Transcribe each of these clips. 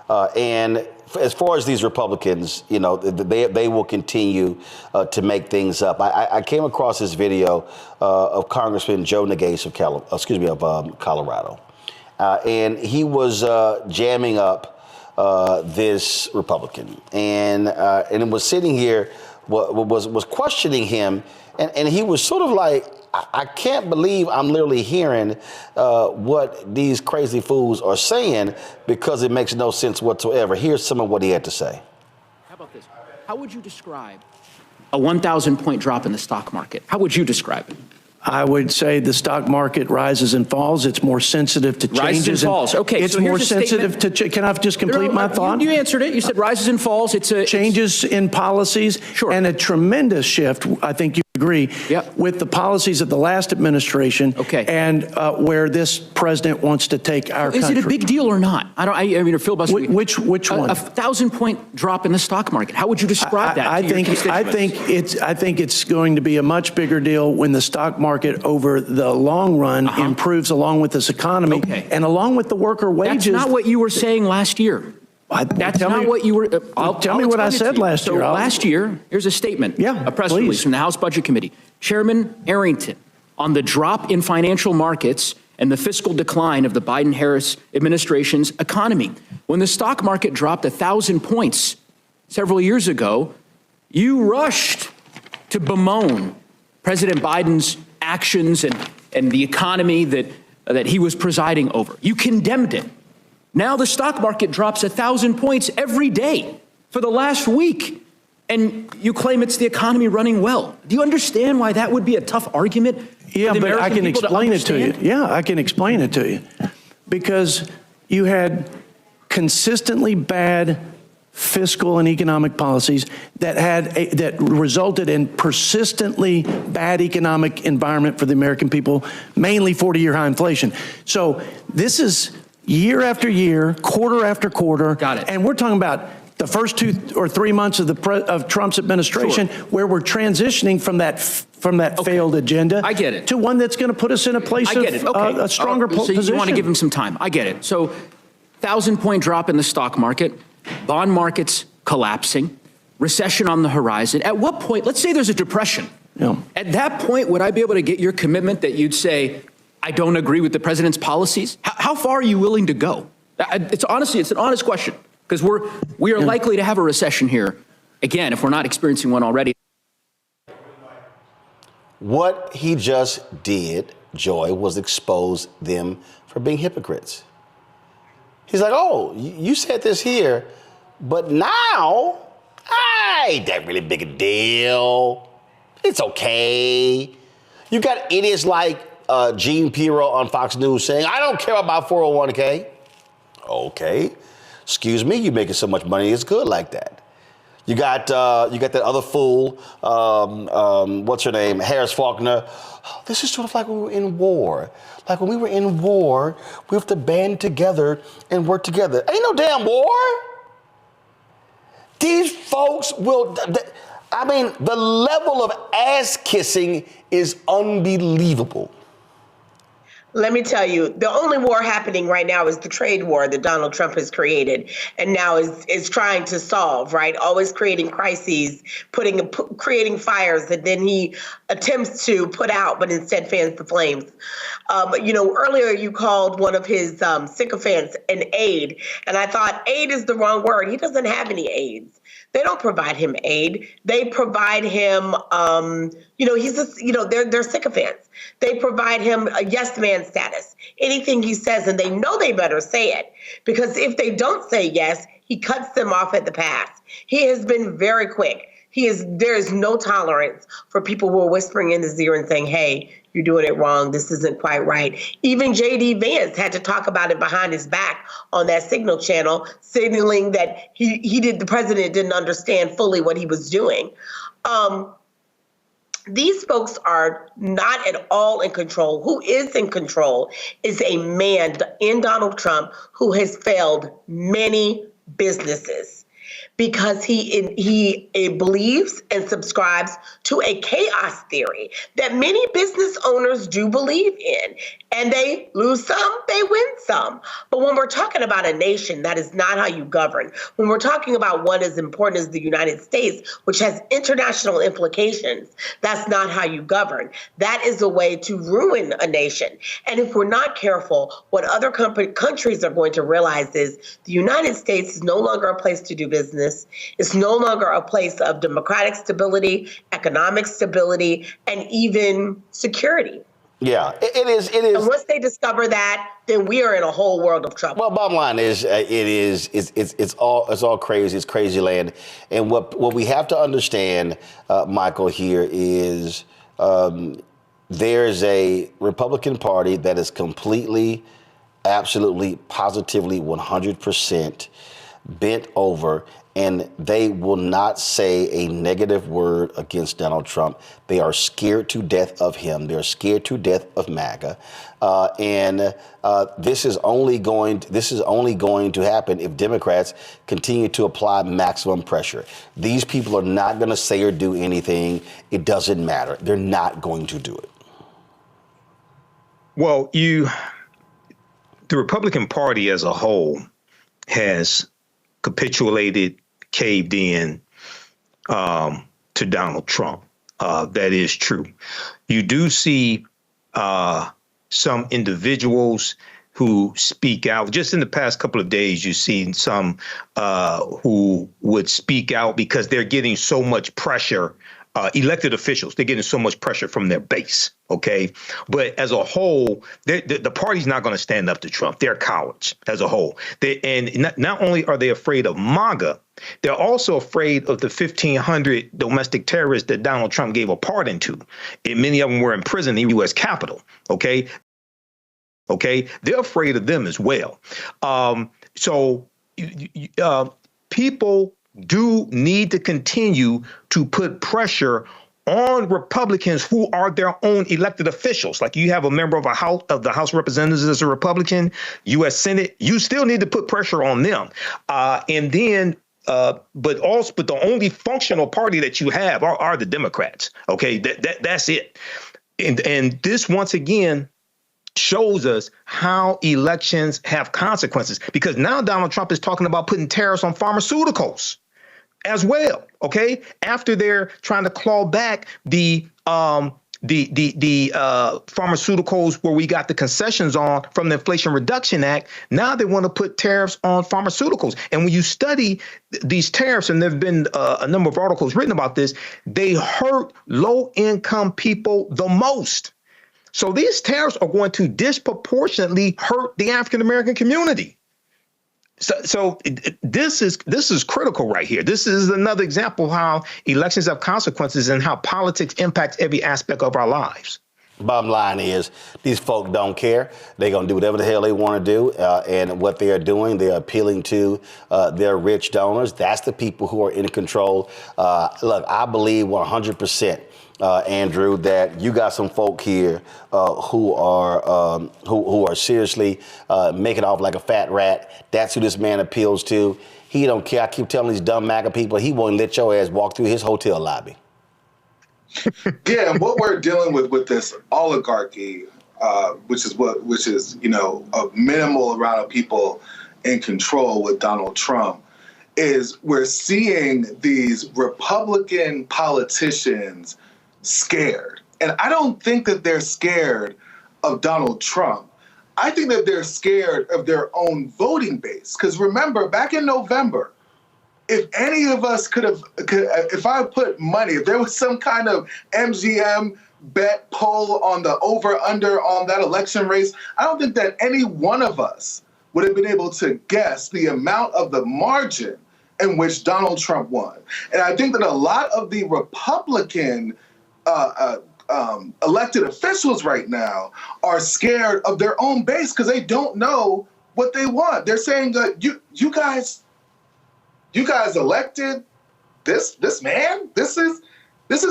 And as far as these Republicans, you know, they will continue to make things up. I came across this video of Congressman Joe Neguse of Colorado, and he was jamming up this Republican, and it was sitting here, was questioning him, and he was sort of like, I can't believe I'm literally hearing what these crazy fools are saying, because it makes no sense whatsoever. Here's some of what he had to say. How about this? How would you describe a 1,000-point drop in the stock market? How would you describe it? I would say the stock market rises and falls. It's more sensitive to changes. Rises and falls. Okay, it's so more sensitive to. Can I just complete my thought? You answered it. You said rises and falls. It's changes in policies, sure, and a tremendous shift. I think you agree, yep, with the policies of the last administration. Okay. And where this president wants to take our country. Is it a big deal or not? I mean, a filibuster. Which one? A 1,000-point drop in the stock market. How would you describe that? I think it's going to be a much bigger deal when the stock market over the long run improves along with this economy, and along with the worker wages. That's not what you were saying last year. That's not what you were. Tell me what I said last year. So last year, here's a statement, a press release from the House Budget Committee. Chairman Arrington on the drop in financial markets and the fiscal decline of the Biden-Harris administration's economy. When the stock market dropped 1,000 points several years ago, you rushed to bemoan President Biden's actions and the economy that he was presiding over. You condemned it. Now the stock market drops 1,000 points every day for the last week, and you claim it's the economy running well. Do you understand why that would be a tough argument? Yeah, but I can explain it to you. Yeah, I can explain it to you. Because you had consistently bad fiscal and economic policies that resulted in persistently bad economic environment for the American people, mainly 40-year high inflation. So this is year after year, quarter after quarter. Got it. And we're talking about the first 2 or 3 months of Trump's administration, where we're transitioning from that failed agenda. I get it. To one that's going to put us in a place of a stronger position. So you want to give him some time. I get it. So 1,000-point drop in the stock market, bond markets collapsing, recession on the horizon. At what point, let's say there's a depression. Yeah. At that point, would I be able to get your commitment that you'd say, I don't agree with the president's policies? How far are you willing to go? It's an honest question, because we are likely to have a recession here, again, if we're not experiencing one already. What he just did, Joy, was expose them for being hypocrites. He's like, oh, you said this here, but now, ain't that really big a deal. It's okay. You got idiots like Gene Pirro on Fox News saying, I don't care about 401k. Okay. Excuse me, you're making so much money, it's good like that. You got that other fool, what's her name, Harris Faulkner. Oh, this is sort of like when we were in war. Like when we were in war, we have to band together and work together. Ain't no damn war. These folks will, I mean, the level of ass kissing is unbelievable. Let me tell you, the only war happening right now is the trade war that Donald Trump has created and now is trying to solve, right? Always creating crises, creating fires that then he attempts to put out, but instead fans the flames. Earlier you called one of his sycophants an aide, and I thought aide is the wrong word. He doesn't have any aides. They don't provide him aid. They provide him, they're sycophants. They provide him a yes man status. Anything he says, and they know they better say it, because if they don't say yes, he cuts them off at the pass. He has been very quick. There is no tolerance for people who are whispering in his ear and saying, hey, you're doing it wrong. This isn't quite right. Even J.D. Vance had to talk about it behind his back on that Signal channel, signaling that the president didn't understand fully what he was doing. These folks are not at all in control. Who is in control is a man in Donald Trump who has failed many businesses. because he believes and subscribes to a chaos theory that many business owners do believe in. And they lose some, they win some. But when we're talking about a nation, that is not how you govern. When we're talking about one as important as the United States, which has international implications, that's not how you govern. That is a way to ruin a nation. And if we're not careful, what other countries are going to realize is the United States is no longer a place to do business. It's no longer a place of democratic stability, economic stability, and even security. Yeah, it is. And once they discover that, then we are in a whole world of trouble. Well, bottom line is, it's all crazy. It's crazy land. And what we have to understand, Michael, here is there's a Republican Party that is completely, absolutely, positively, 100% bent over, and they will not say a negative word against Donald Trump. They are scared to death of him. They're scared to death of MAGA, and this is only going to happen if Democrats continue to apply maximum pressure. These people are not going to say or do anything. It doesn't matter. They're not going to do it. Well, the Republican Party as a whole has capitulated, caved in to Donald Trump. That is true. You do see some individuals who speak out. Just in the past couple of days, you've seen some who would speak out because they're getting so much pressure. Elected officials, they're getting so much pressure from their base. OK, but as a whole, the party's not going to stand up to Trump. They're cowards as a whole. And not only are they afraid of MAGA, they're also afraid of the 1,500 domestic terrorists that Donald Trump gave a pardon to. And many of them were in prison in the U.S. Capitol. OK, they're afraid of them as well. People do need to continue to put pressure on Republicans who are their own elected officials. Like you have a member of the House of Representatives as a Republican, U.S. Senate, you still need to put pressure on them. But the only functional party that you have are the Democrats. OK, that's it. And this once again shows us how elections have consequences, because now Donald Trump is talking about putting tariffs on pharmaceuticals as well. OK, after they're trying to claw back the pharmaceuticals where we got the concessions on from the Inflation Reduction Act. Now they want to put tariffs on pharmaceuticals. And when you study these tariffs, and there have been a number of articles written about this, they hurt low income people the most. So these tariffs are going to disproportionately hurt the African American community. So this is critical right here. This is another example of how elections have consequences and how politics impacts every aspect of our lives. Bottom line is these folk don't care. They're going to do whatever the hell they want to do. And what they are doing, they're appealing to their rich donors. That's the people who are in control. Look, I believe 100%. Andrew, that you got some folk here who are seriously making off like a fat rat. That's who this man appeals to. He don't care. I keep telling these dumb MAGA people he won't let your ass walk through his hotel lobby. Yeah, and what we're dealing with this oligarchy, which is a minimal amount of people in control with Donald Trump, is we're seeing these Republican politicians scared. And I don't think that they're scared of Donald Trump. I think that they're scared of their own voting base. Because remember, back in November, if any of us if I put money, if there was some kind of MGM bet poll on the over-under on that election race, I don't think that any one of us would have been able to guess the amount of the margin in which Donald Trump won. And I think that a lot of the Republican elected officials right now are scared of their own base because they don't know what they want. They're saying that you guys elected this man. This is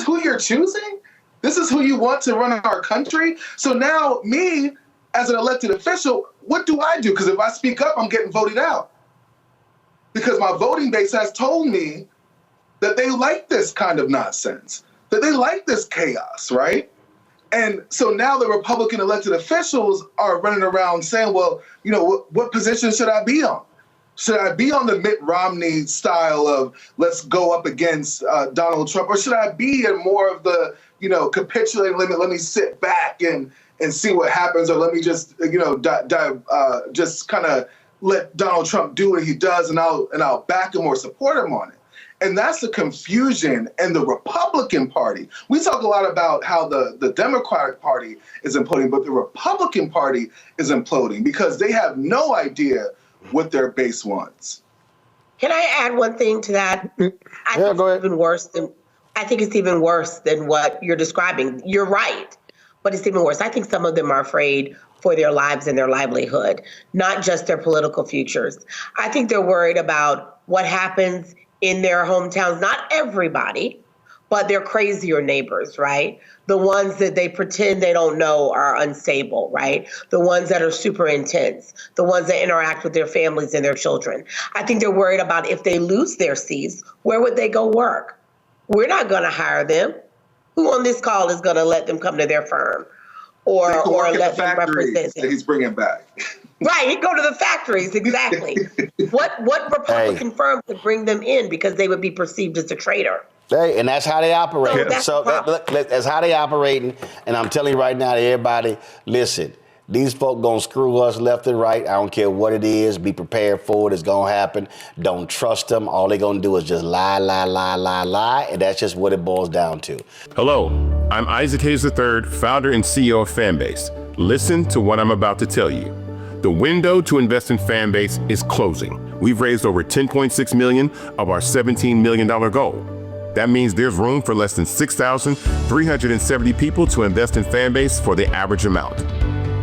who you're choosing. This is who you want to run our country. So now me as an elected official, what do I do? Because if I speak up, I'm getting voted out. because my voting base has told me that they like this kind of nonsense, that they like this chaos, right? And so now the Republican elected officials are running around saying, well, you know, what position should I be on? Should I be on the Mitt Romney style of let's go up against Donald Trump, or should I be in more of the, you know, capitulating, let me sit back and see what happens, or let me just, you know, just kind of let Donald Trump do what he does, and I'll back him or support him on it. And that's the confusion in the Republican Party. We talk a lot about how the Democratic Party is imploding, but the Republican Party is imploding because they have no idea what their base wants. Can I add one thing to that? Yeah, go ahead. I think it's even worse than what you're describing. You're right, but it's even worse. I think some of them are afraid for their lives and their livelihood, not just their political futures. I think they're worried about what happens in their hometowns. Not everybody, but their crazier neighbors, right? The ones that they pretend they don't know are unstable, right? The ones that are super intense, the ones that interact with their families and their children. I think they're worried about if they lose their seats, where would they go work? We're not going to hire them. Who on this call is going to let them come to their firm or let them represent them? That he's bringing back. Right, he'd go to the factories, exactly. What Republican firm could bring them in because they would be perceived as a traitor? Hey, and that's how they operate. So That's how they operating. And I'm telling you right now to everybody, listen, these folk gonna screw us left and right. I don't care what it is. Be prepared for it. It's gonna happen. Don't trust them. All they gonna do is just lie. And that's just what it boils down to. Hello, I'm Isaac Hayes III, founder and CEO of Fanbase. Listen to what I'm about to tell you. The window to invest in Fanbase is closing. We've raised over $10.6 million of our $17 million goal. That means there's room for less than 6,370 people to invest in Fanbase for the average amount.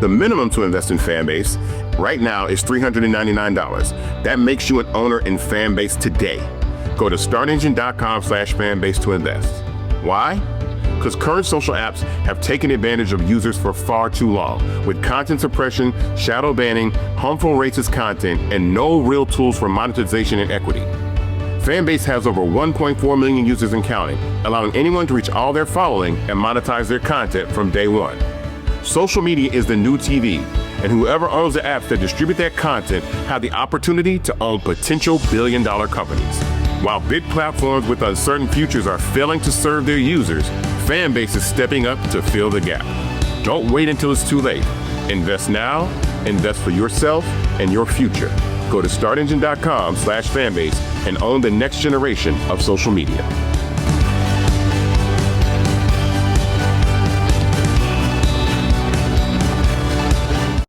The minimum to invest in Fanbase right now is $399. That makes you an owner in Fanbase today. Go to startengine.com/fanbase to invest. Why? Because current social apps have taken advantage of users for far too long, with content suppression, shadow banning, harmful racist content, and no real tools for monetization and equity. Fanbase has over 1.4 million users and counting, allowing anyone to reach all their following and monetize their content from day one. Social media is the new TV, and whoever owns the apps that distribute that content have the opportunity to own potential billion-dollar companies. While big platforms with uncertain futures are failing to serve their users, Fanbase is stepping up to fill the gap. Don't wait until it's too late. Invest now, invest for yourself and your future. Go to startengine.com/fanbase and own the next generation of social media.